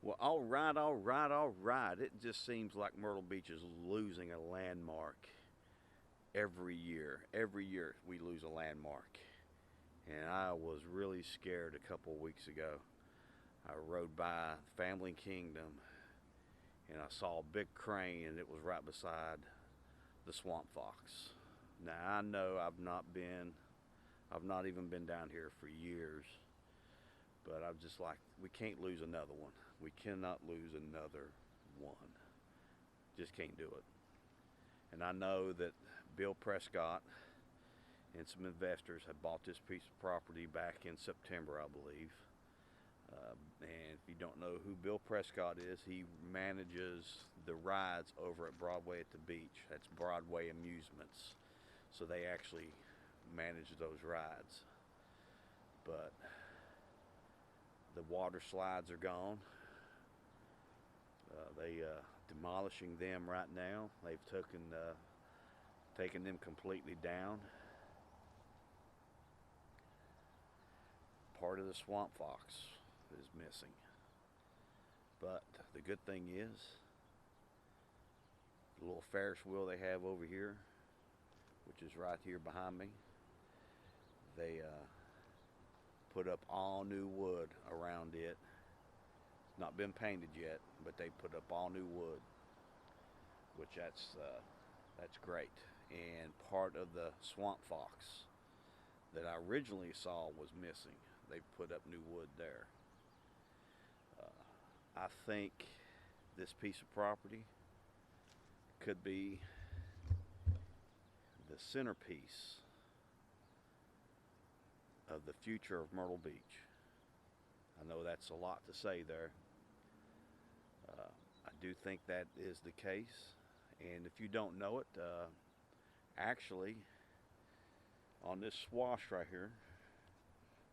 Well, all right, all right, all right. It just seems like Myrtle Beach is losing a landmark every year. Every year we lose a landmark. And I was really scared a couple of weeks ago. I rode by Family Kingdom and I saw a big crane and it was right beside the Swamp Fox. Now I know I've not even been down here for years, but I'm just like, we can't lose another one. We cannot lose another one. Just can't do it. And I know that Bill Prescott and some investors have bought this piece of property back in September, I believe. And if you don't know who Bill Prescott is, he manages the rides over at Broadway at the beach. That's Broadway Amusements. So they actually manage those rides. But the water slides are gone. They demolishing them right now. They've taken them completely down. Part of the Swamp Fox is missing. But the good thing is, the little Ferris wheel they have over here, which is right here behind me, they put up all new wood around it. It's not been painted yet, but they put up all new wood, which that's great. And part of the Swamp Fox that I originally saw was missing. They put up new wood there. I think this piece of property could be the centerpiece of the future of Myrtle Beach. I know that's a lot to say there. I do think that is the case. And if you don't know it, actually, on this swash right here,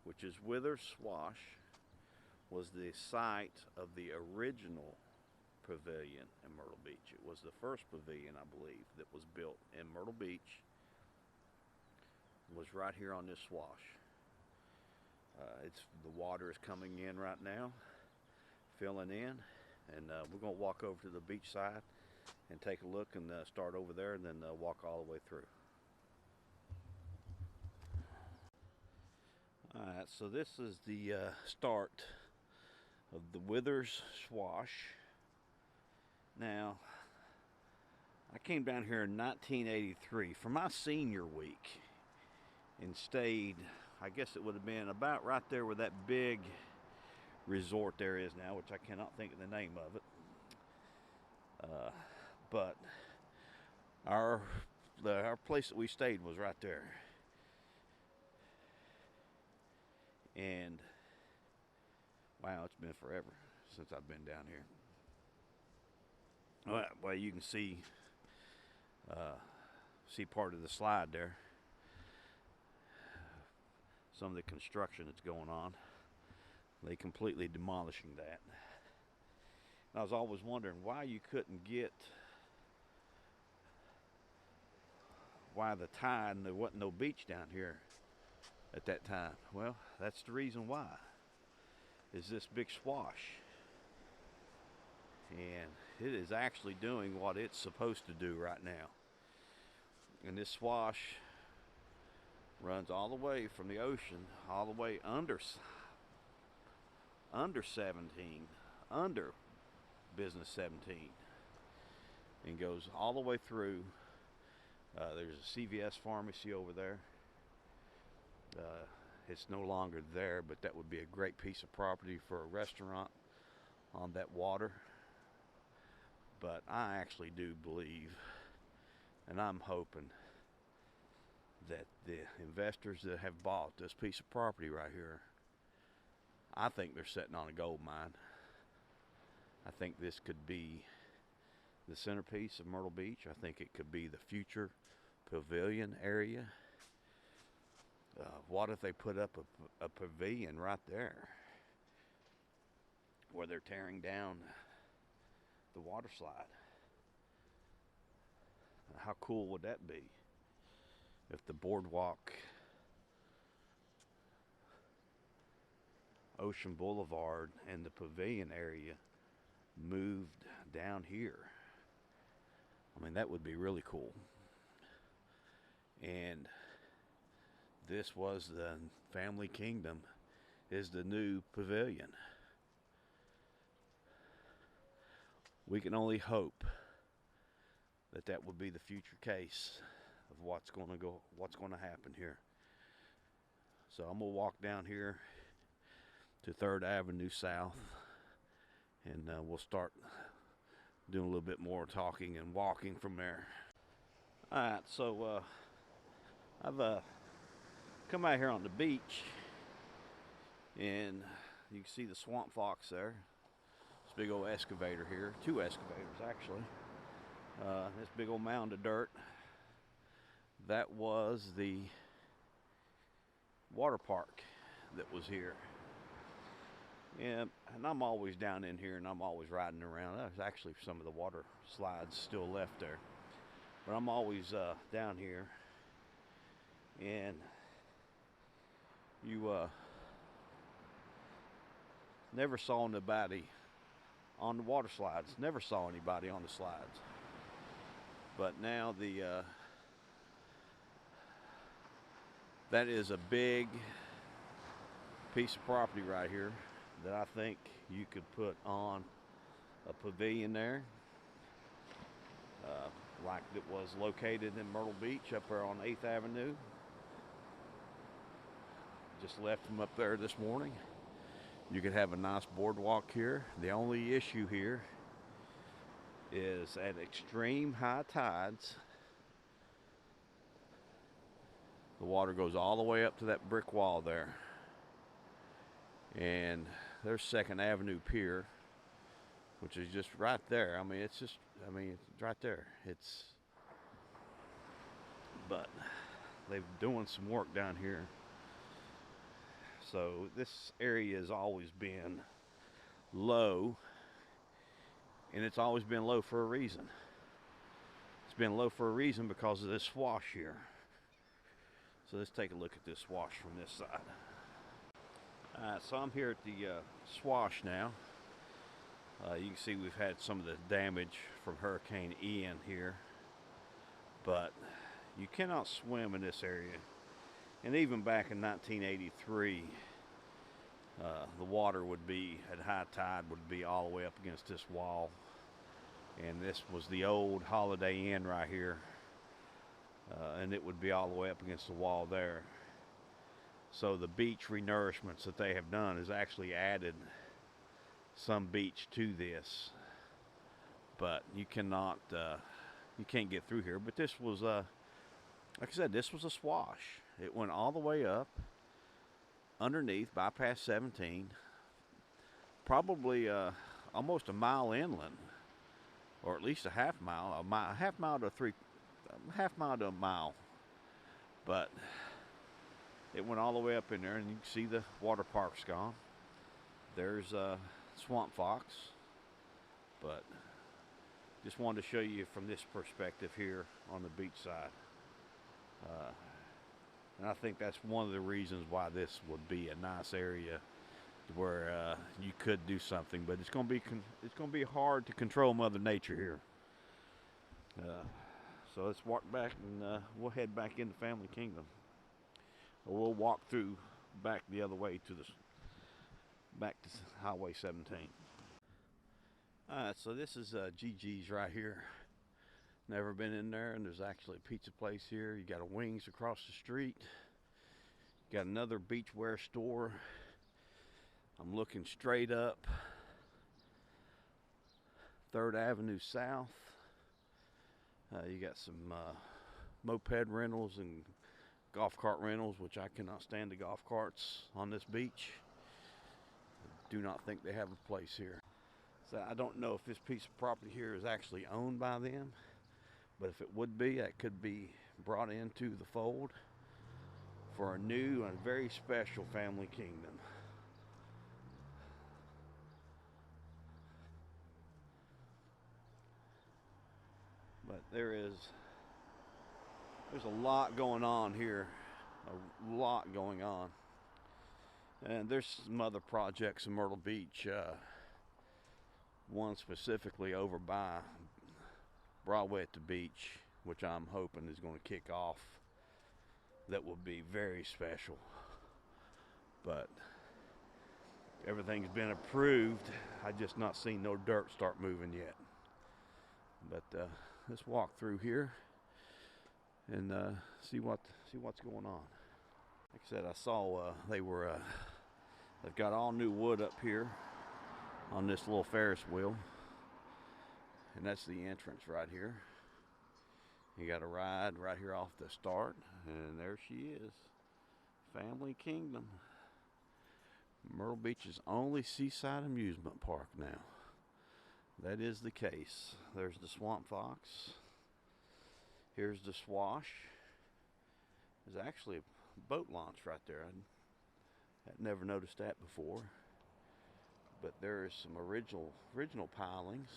which is Wither Swash, was the site of the original pavilion in Myrtle Beach. It was the first pavilion, I believe, that was built in Myrtle Beach. It was right here on this swash. The water is coming in right now, filling in, and we're going to walk over to the beach side and take a look and start over there and then walk all the way through. Alright, so this is the start of the Withers Swash. Now, I came down here in 1983 for my senior week and stayed, I guess it would have been about right there where that big resort there is now, which I cannot think of the name of it. But our place that we stayed was right there. And wow, it's been forever since I've been down here. Well, you can see part of the slide there. Some of the construction that's going on. They completely demolishing that. And I was always wondering why you couldn't get, why the tide and there wasn't no beach down here at that time. Well, that's the reason why. Is this big swash. And it is actually doing what it's supposed to do right now. And this swash runs all the way from the ocean, all the way under 17, under business 17, and goes all the way through. There's a CVS pharmacy over there. It's no longer there, but that would be a great piece of property for a restaurant on that water. But I actually do believe, and I'm hoping, that the investors that have bought this piece of property right here, I think they're sitting on a gold mine. I think this could be the centerpiece of Myrtle Beach. I think it could be the future pavilion area. What if they put up a pavilion right there where they're tearing down the water slide? How cool would that be if the boardwalk, Ocean Boulevard, and the pavilion area moved down here. I mean, that would be really cool. And this was the Family Kingdom, is the new pavilion. We can only hope that that would be the future case of what's going to happen here. So I'm gonna walk down here to 3rd Avenue South, and we'll start doing a little bit more talking and walking from there. All right, so I've come out here on the beach, and you can see the swamp fox there. This big old excavator here, 2 excavators actually. This big old mound of dirt, that was the water park that was here. And I'm always down in here, and I'm always riding around. There's actually some of the water slides still left there, but I'm always down here. And you never saw nobody on the water slides. Never saw anybody on the slides. But now that is a big piece of property right here that I think you could put on a pavilion there, like it was located in Myrtle Beach up there on 8th Avenue. Just left them up there this morning. You could have a nice boardwalk here. The only issue here is at extreme high tides, the water goes all the way up to that brick wall there. And there's 2nd Avenue Pier, which is just right there. I mean, it's right there. But they're doing some work down here. So this area has always been low, and it's always been low for a reason. It's been low for a reason because of this swash here. So let's take a look at this swash from this side. Alright, so I'm here at the swash now. You can see we've had some of the damage from Hurricane Ian here, but you cannot swim in this area. And even back in 1983, the water would be, at high tide, would be all the way up against this wall. And this was the old Holiday Inn right here. And it would be all the way up against the wall there. So the beach renourishments that they have done has actually added some beach to this. But you cannot, you can't get through here. But this was, like I said, this was a swash. It went all the way up underneath, bypass 17, probably almost a mile inland, or at least a half mile to a mile. But it went all the way up in there, and you can see the water park's gone. There's swamp fox, but just wanted to show you from this perspective here on the beach side. And I think that's one of the reasons why this would be a nice area where you could do something, but it's going to be hard to control Mother Nature here. So let's walk back, and we'll head back into Family Kingdom. Or we'll walk through back the other way to back to Highway 17. Alright, so this is GG's right here. Never been in there, and there's actually a pizza place here. You got a Wings across the street. You got another beachwear store. I'm looking straight up 3rd Avenue South. You got some moped rentals and golf cart rentals, which I cannot stand the golf carts on this beach. I do not think they have a place here. So I don't know if this piece of property here is actually owned by them. But if it would be, that could be brought into the fold for a new and very special Family Kingdom. But there's a lot going on here, a lot going on. And there's some other projects in Myrtle Beach. one specifically over by Broadway at the beach, which I'm hoping is going to kick off. That will be very special. But everything's been approved. I just not seen no dirt start moving yet. But let's walk through here and see what's going on. Like I said, I saw they've got all new wood up here on this little Ferris wheel, and that's the entrance right here. You got a ride right here off the start, and there she is, Family Kingdom, Myrtle Beach's only seaside amusement park now. That is the case. There's the Swamp Fox. Here's the Swash. There's actually a boat launch right there. I'd never noticed that before. But there is some original pilings.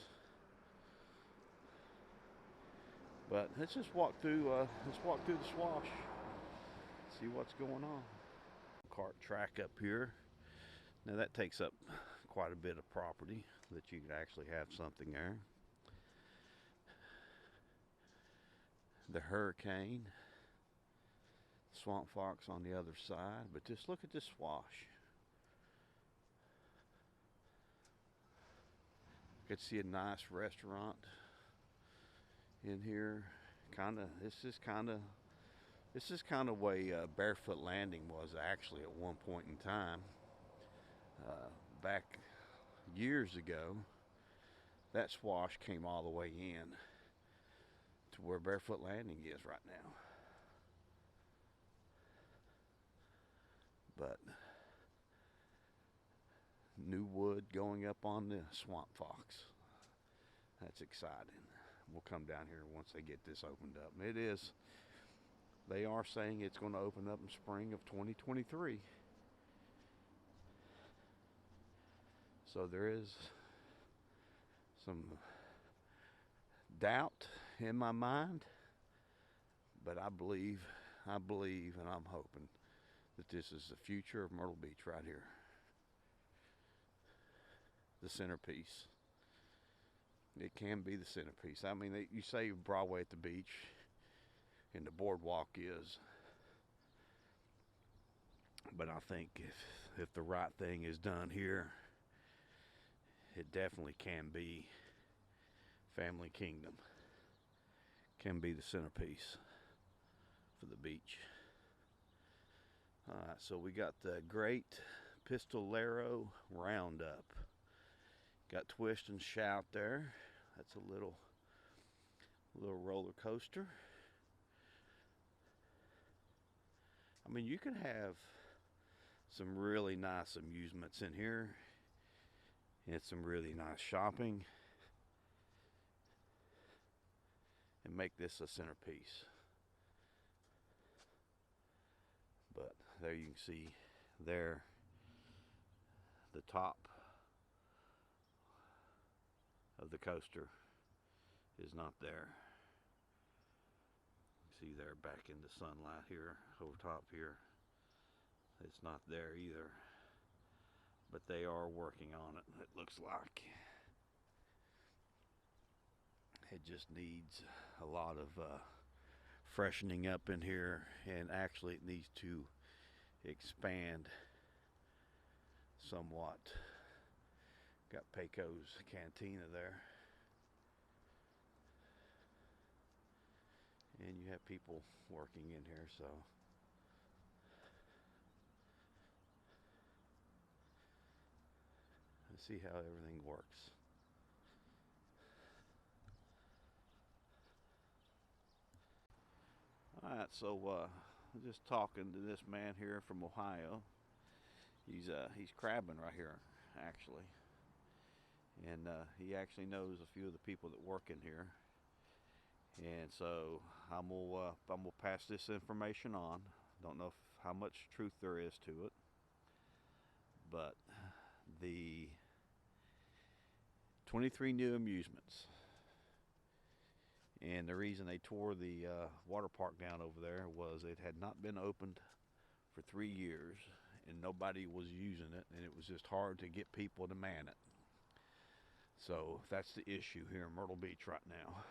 But let's just walk through the Swash. See what's going on. Cart track up here. Now that takes up quite a bit of property that you could actually have something there. The Hurricane, Swamp Fox on the other side, but just look at this Swash. You could see a nice restaurant in here. This is kind of way Barefoot Landing was actually at one point in time. Back years ago, that Swash came all the way in to where Barefoot Landing is right now. But new wood going up on the Swamp Fox. That's exciting. We'll come down here once they get this opened up. They are saying it's going to open up in spring of 2023. So there is some doubt in my mind, but I believe and I'm hoping that this is the future of Myrtle Beach right here. The centerpiece. It can be the centerpiece. I mean, you say Broadway at the beach, and the boardwalk is. But I think if the right thing is done here, it definitely can be Family Kingdom. Can be the centerpiece for the beach. Alright, so we got the Great Pistolero Roundup. Got Twist and Shout there. That's a little roller coaster. I mean, you can have some really nice amusements in here. And some really nice shopping. And make this a centerpiece. But there you can see there the top of the coaster is not there. See there back in the sunlight here over top here. It's not there either. But they are working on it, it looks like. It just needs a lot of freshening up in here, and actually it needs to expand somewhat. Got Pecos Cantina there. And you have people working in here, so let's see how everything works. Alright, so I'm just talking to this man here from Ohio. He's crabbing right here, actually. And he actually knows a few of the people that work in here. And so I'm gonna pass this information on. Don't know how much truth there is to it, but the 23 new amusements, and the reason they tore the water park down over there was it had not been opened for 3 years, and nobody was using it, and it was just hard to get people to man it. So that's the issue here in Myrtle Beach right now.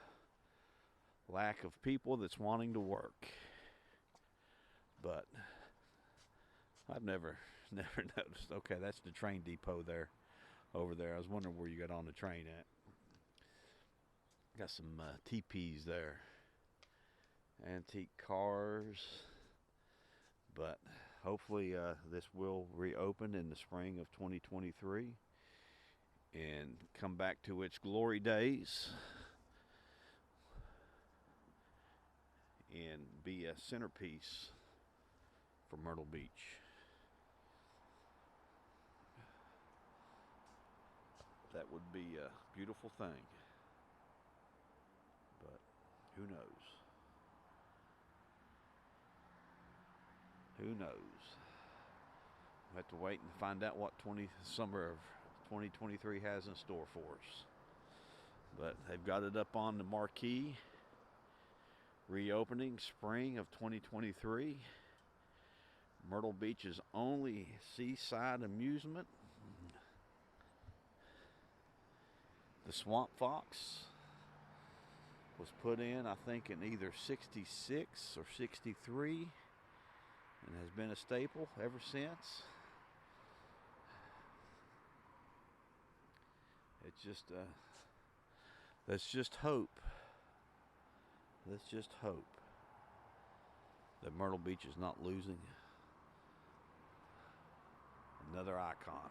Lack of people that's wanting to work. But I've never noticed. Okay, that's the train depot there, over there. I was wondering where you got on the train at. Got some teepees there. Antique cars. But hopefully this will reopen in the spring of 2023 and come back to its glory days and be a centerpiece for Myrtle Beach. That would be a beautiful thing. But who knows? Who knows? We'll have to wait and find out what summer of 2023 has in store for us. But they've got it up on the marquee. Reopening spring of 2023. Myrtle Beach's only seaside amusement. The Swamp Fox was put in, I think, in either 66 or 63 and has been a staple ever since. It's just, let's just hope. Let's just hope that Myrtle Beach is not losing another icon.